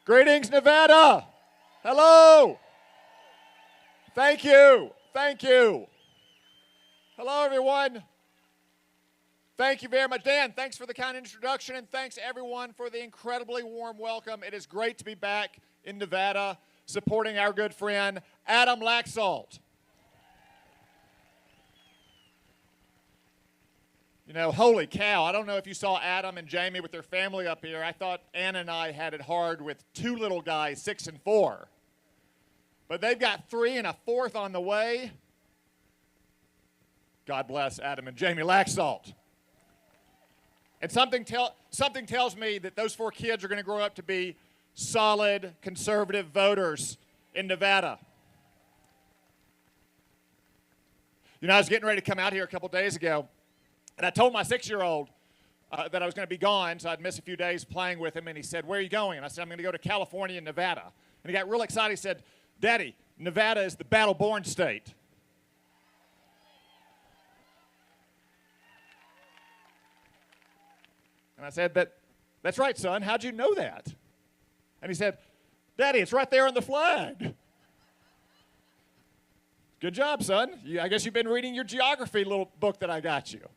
Greetings, Nevada. Hello. Thank you. Thank you. Hello, everyone. Thank you very much. Dan, thanks for the kind introduction, and thanks, everyone, for the incredibly warm welcome. It is great to be back in Nevada supporting our good friend, Adam Laxalt. You know, holy cow, I don't know if you saw Adam and Jamie with their family up here. I thought Anna and I had it hard with two little guys, 6 and 4. But they've got 3 and a 4th on the way. God bless Adam and Jamie Laxalt. And something tells me that those 4 kids are going to grow up to be solid, conservative voters in Nevada. You know, I was getting ready to come out here a couple days ago, and I told my 6-year-old that I was going to be gone, so I'd miss a few days playing with him, and he said, "Where are you going?" And I said, "I'm going to go to California and Nevada." And he got real excited. He said, "Daddy, Nevada is the battle-born state." And I said, "That's right, son. How'd you know that?" And he said, "Daddy, it's right there on the flag." Good job, son. I guess you've been reading your geography little book that I got you.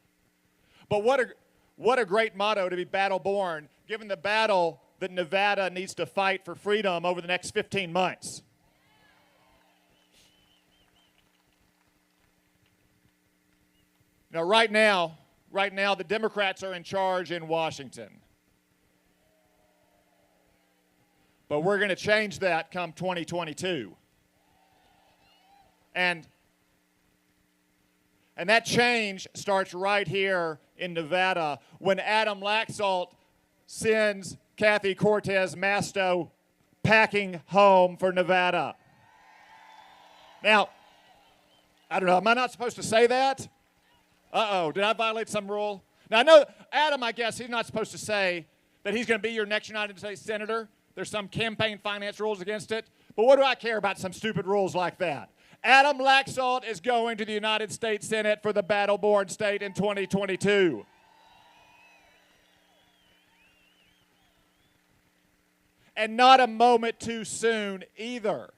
But what a great motto to be battle-born, given the battle that Nevada needs to fight for freedom over the next 15 months. Now, right now, the Democrats are in charge in Washington. But we're going to change that come 2022. And that change starts right here in Nevada when Adam Laxalt sends Kathy Cortez Masto packing home for Nevada. Now, I don't know, am I not supposed to say that? Uh-oh, did I violate some rule? Now, I know Adam, I guess, he's not supposed to say that he's going to be your next United States Senator. There's some campaign finance rules against it. But what do I care about some stupid rules like that? Adam Laxalt is going to the United States Senate for the battle-born state in 2022. And not a moment too soon either.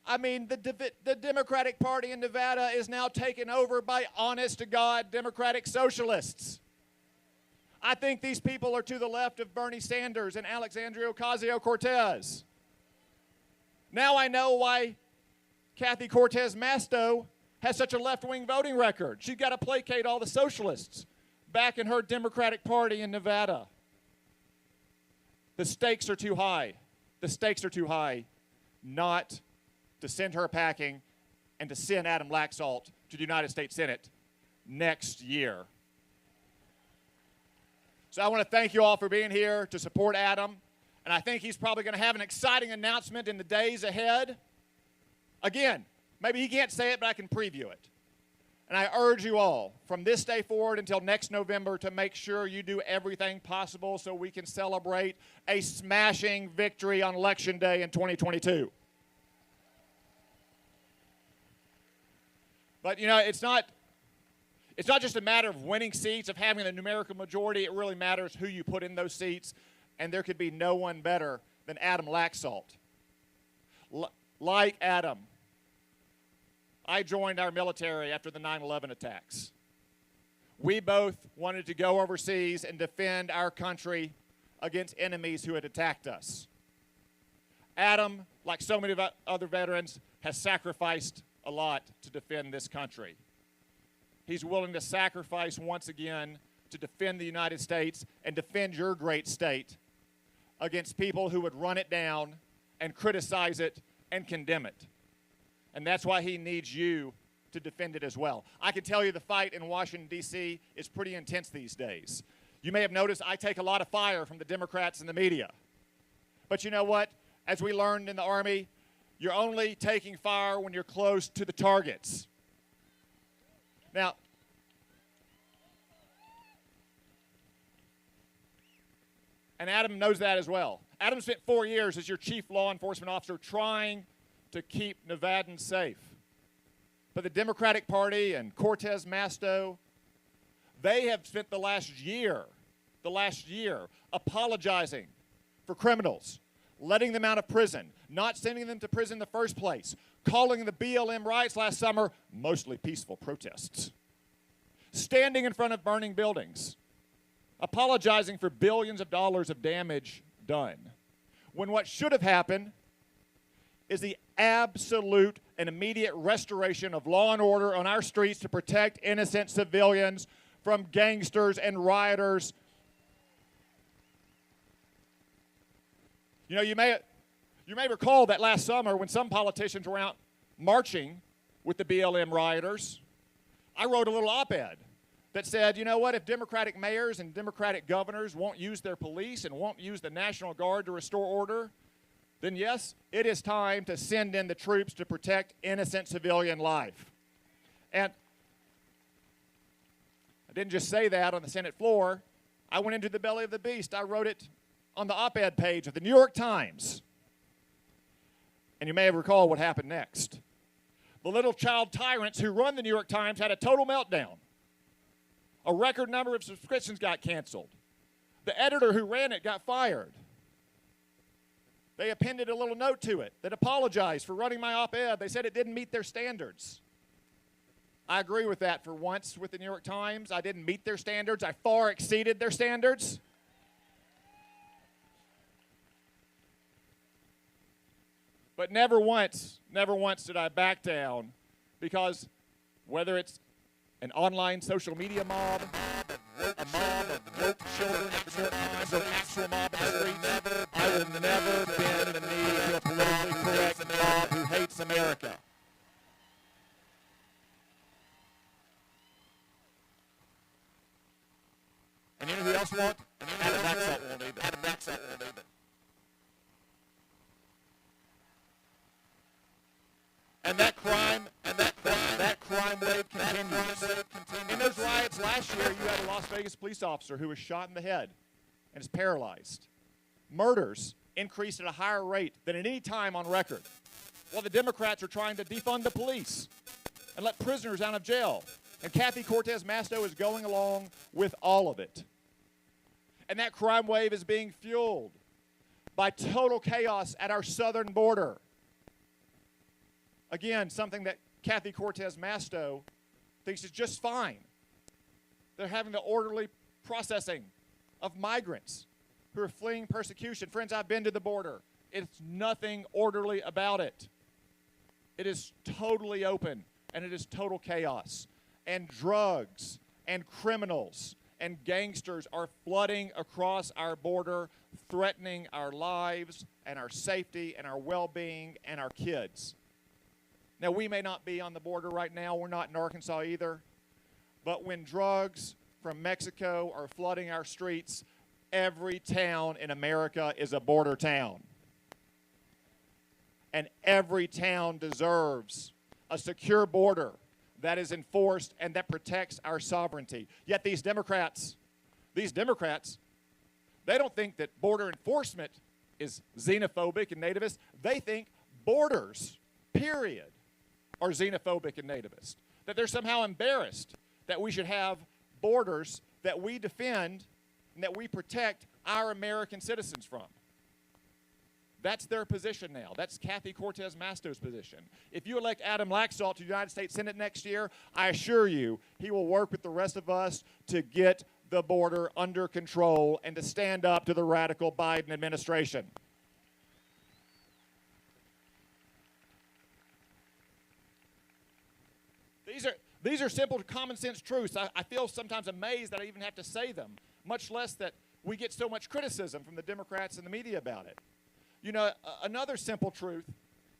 I mean, the Democratic Party in Nevada is now taken over by honest-to-God Democratic socialists. I think these people are to the left of Bernie Sanders and Alexandria Ocasio-Cortez. Now I know why Kathy Cortez Masto has such a left-wing voting record. She's got to placate all the socialists back in her Democratic Party in Nevada. The stakes are too high. The stakes are too high not to send her packing and to send Adam Laxalt to the United States Senate next year. So I want to thank you all for being here to support Adam. And I think he's probably going to have an exciting announcement in the days ahead. Again, maybe he can't say it, but I can preview it. And I urge you all, from this day forward until next November, to make sure you do everything possible so we can celebrate a smashing victory on Election Day in 2022. But, you know, it's not just a matter of winning seats, of having a numerical majority. It really matters who you put in those seats. And there could be no one better than Adam Laxalt. Like Adam, I joined our military after the 9/11 attacks. We both wanted to go overseas and defend our country against enemies who had attacked us. Adam, like so many other veterans, has sacrificed a lot to defend this country. He's willing to sacrifice once again to defend the United States and defend your great state against people who would run it down and criticize it and condemn it. And that's why he needs you to defend it as well. I can tell you the fight in Washington, D.C. is pretty intense these days. You may have noticed I take a lot of fire from the Democrats and the media. But you know what? As we learned in the Army, you're only taking fire when you're close to the targets. Now, and Adam knows that as well. Adam spent 4 years as your chief law enforcement officer trying to keep Nevadans safe. But the Democratic Party and Cortez Masto, they have spent the last year apologizing for criminals, letting them out of prison, not sending them to prison in the first place, calling the BLM riots last summer mostly peaceful protests, standing in front of burning buildings, apologizing for billions of dollars of damage done, when what should have happened is the absolute and immediate restoration of law and order on our streets to protect innocent civilians from gangsters and rioters. You know, you may recall that last summer when some politicians were out marching with the BLM rioters, I wrote a little op-ed that said, you know what, if Democratic mayors and Democratic governors won't use their police and won't use the National Guard to restore order, then yes, it is time to send in the troops to protect innocent civilian life. And I didn't just say that on the Senate floor. I went into the belly of the beast. I wrote it on the op-ed page of the New York Times. And you may have recalled what happened next. The little child tyrants who run the New York Times had a total meltdown. A record number of subscriptions got canceled. The editor who ran it got fired. They appended a little note to it that apologized for running my op-ed. They said it didn't meet their standards. I agree with that for once with the New York Times. I didn't meet their standards. I far exceeded their standards. But never once did I back down, because whether it's an online social media mob, a mob of woke children at the New York Times, or an actual mob in the streets, I will never bend the knee to a politically correct mob who hates America. And you know who else won't? Adam Laxalt won't either. And that crime wave continues. In those riots last year, you had a Las Vegas police officer who was shot in the head and is paralyzed. Murders increased at a higher rate than at any time on record, while the Democrats are trying to defund the police and let prisoners out of jail. And Kathy Cortez Masto is going along with all of it. And that crime wave is being fueled by total chaos at our southern border. Again, something that Kathy Cortez Masto thinks is just fine. They're having the orderly processing of migrants who are fleeing persecution. Friends, I've been to the border. It's nothing orderly about it. It is totally open, and it is total chaos. And drugs and criminals and gangsters are flooding across our border, threatening our lives and our safety and our well-being and our kids. Now, we may not be on the border right now. We're not in Arkansas either. But when drugs from Mexico are flooding our streets, every town in America is a border town. And every town deserves a secure border that is enforced and that protects our sovereignty. Yet these Democrats, they don't think that border enforcement is xenophobic and nativist. They think borders, period, are xenophobic and nativist. That they're somehow embarrassed that we should have borders that we defend and that we protect our American citizens from. That's their position now. That's Kathy Cortez Masto's position. If you elect Adam Laxalt to the United States Senate next year, I assure you he will work with the rest of us to get the border under control and to stand up to the radical Biden administration. These are simple common sense truths. I feel sometimes amazed that I even have to say them, much less that we get so much criticism from the Democrats and the media about it. You know, another simple truth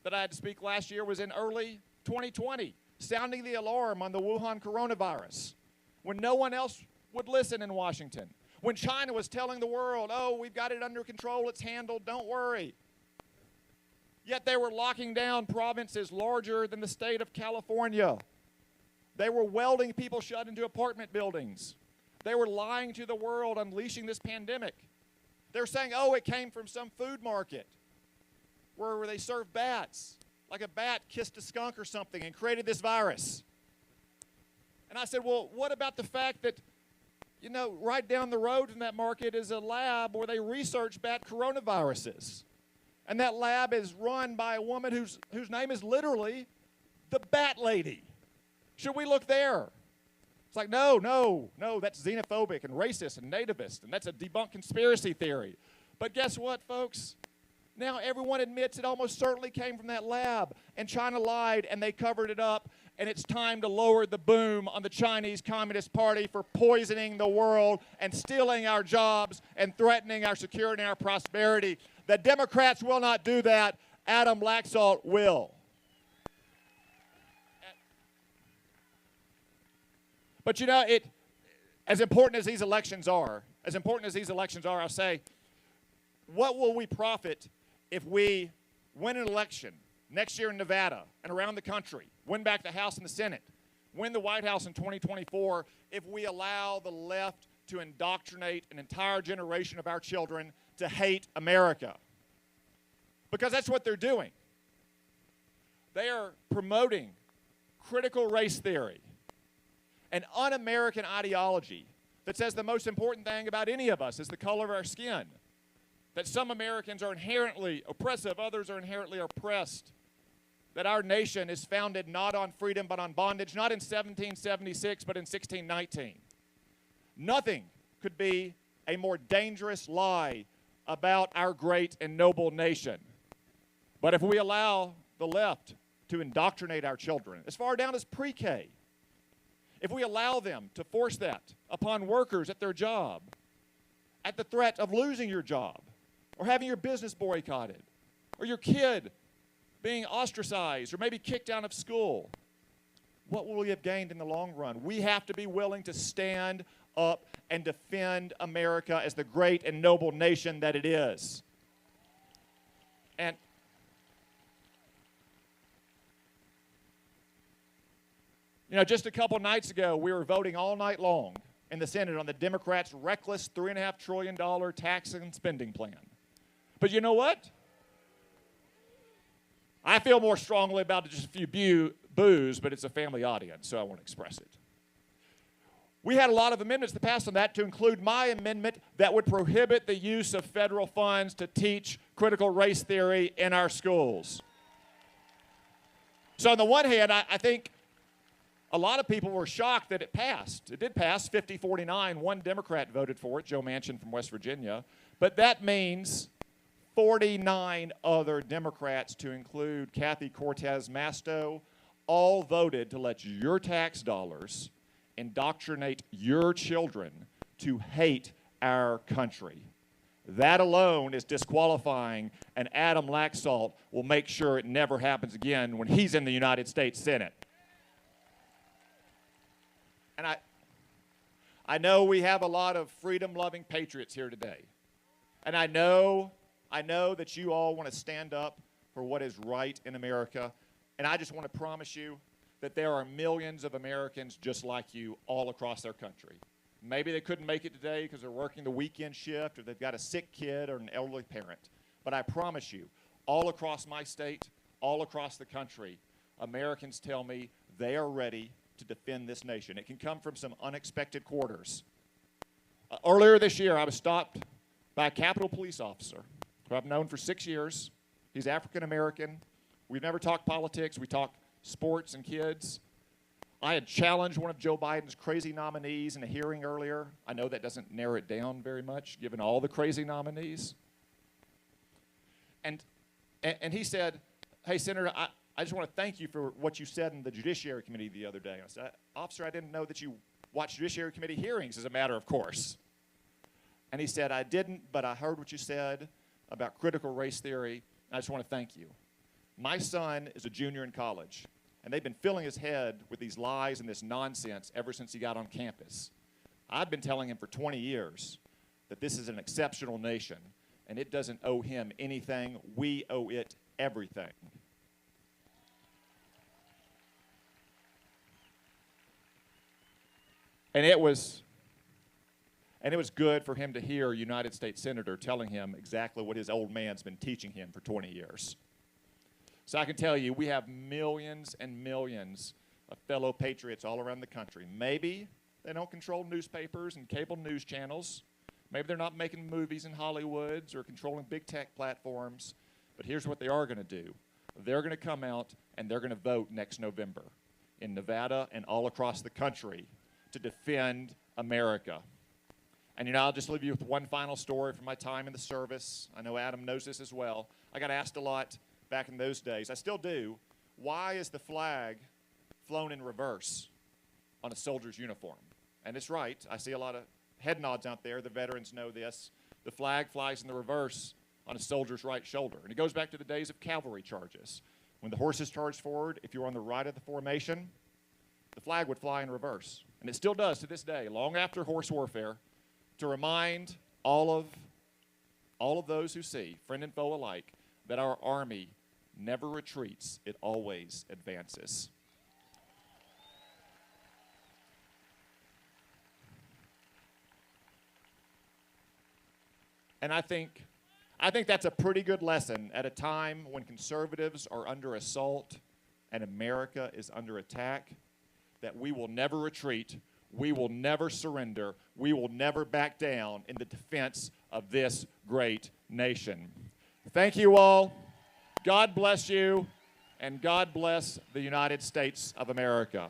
that I had to speak last year was in early 2020, sounding the alarm on the Wuhan coronavirus, when no one else would listen in Washington, when China was telling the world, oh, we've got it under control, it's handled, don't worry. Yet they were locking down provinces larger than the state of California. They were welding people shut into apartment buildings. They were lying to the world, unleashing this pandemic. They're saying, oh, it came from some food market where they serve bats, like a bat kissed a skunk or something and created this virus. And I said, well, what about the fact that, you know, right down the road from that market is a lab where they research bat coronaviruses? And that lab is run by a woman whose name is literally the Bat Lady. Should we look there? It's like, no, that's xenophobic and racist and nativist, and that's a debunked conspiracy theory. But guess what, folks? Now everyone admits it almost certainly came from that lab, and China lied, and they covered it up, and it's time to lower the boom on the Chinese Communist Party for poisoning the world and stealing our jobs and threatening our security and our prosperity. The Democrats will not do that. Adam Laxalt will. But you know, as important as these elections are, I'll say, what will we profit if we win an election next year in Nevada and around the country, win back the House and the Senate, win the White House in 2024, if we allow the left to indoctrinate an entire generation of our children to hate America? Because that's what they're doing. They are promoting critical race theory, an un-American ideology that says the most important thing about any of us is the color of our skin, that some Americans are inherently oppressive, others are inherently oppressed, that our nation is founded not on freedom but on bondage, not in 1776 but in 1619. Nothing could be a more dangerous lie about our great and noble nation. But if we allow the left to indoctrinate our children, as far down as pre-K, if we allow them to force that upon workers at their job, at the threat of losing your job, or having your business boycotted, or your kid being ostracized, or maybe kicked out of school, what will we have gained in the long run? We have to be willing to stand up and defend America as the great and noble nation that it is. And you know, just a couple nights ago, we were voting all night long in the Senate on the Democrats' reckless $3.5 trillion tax and spending plan. But you know what? I feel more strongly about it, just a few boos, but it's a family audience, so I won't express it. We had a lot of amendments that passed on that, to include my amendment that would prohibit the use of federal funds to teach critical race theory in our schools. So on the one hand, I think a lot of people were shocked that it passed. It did pass 50-49. One Democrat voted for it, Joe Manchin from West Virginia. But that means 49 other Democrats, to include Kathy Cortez Masto, all voted to let your tax dollars indoctrinate your children to hate our country. That alone is disqualifying, and Adam Laxalt will make sure it never happens again when he's in the United States Senate. And I know we have a lot of freedom-loving patriots here today. And I know that you all want to stand up for what is right in America. And I just want to promise you that there are millions of Americans just like you all across our country. Maybe they couldn't make it today because they're working the weekend shift, or they've got a sick kid or an elderly parent. But I promise you, all across my state, all across the country, Americans tell me they are ready to defend this nation. It can come from some unexpected quarters. Earlier this year, I was stopped by a Capitol police officer who I've known for 6 years. He's African American. We've never talked politics. We talk sports and kids. I had challenged one of Joe Biden's crazy nominees in a hearing earlier. I know that doesn't narrow it down very much, given all the crazy nominees. And he said, "Hey, Senator, I just want to thank you for what you said in the Judiciary Committee the other day." I said, "Officer, I didn't know that you watched Judiciary Committee hearings, as a matter of course." And he said, "I didn't, but I heard what you said about critical race theory. I just want to thank you. My son is a junior in college, and they've been filling his head with these lies and this nonsense ever since he got on campus. I've been telling him for 20 years that this is an exceptional nation, and it doesn't owe him anything. We owe it everything." And it was good for him to hear a United States Senator telling him exactly what his old man's been teaching him for 20 years. So I can tell you, we have millions and millions of fellow patriots all around the country. Maybe they don't control newspapers and cable news channels. Maybe they're not making movies in Hollywoods or controlling big tech platforms. But here's what they are going to do. They're going to come out and they're going to vote next November in Nevada and all across the country to defend America. And, you know, I'll just leave you with one final story from my time in the service. I know Adam knows this as well. I got asked a lot back in those days. I still do. Why is the flag flown in reverse on a soldier's uniform? And it's right. I see a lot of head nods out there. The veterans know this. The flag flies in the reverse on a soldier's right shoulder. And it goes back to the days of cavalry charges. When the horses charged forward, if you were on the right of the formation, the flag would fly in reverse. And it still does to this day, long after horse warfare, to remind all of those who see, friend and foe alike, that our Army never retreats, it always advances. And I think that's a pretty good lesson at a time when conservatives are under assault and America is under attack, that we will never retreat, we will never surrender, we will never back down in the defense of this great nation. Thank you all. God bless you, and God bless the United States of America.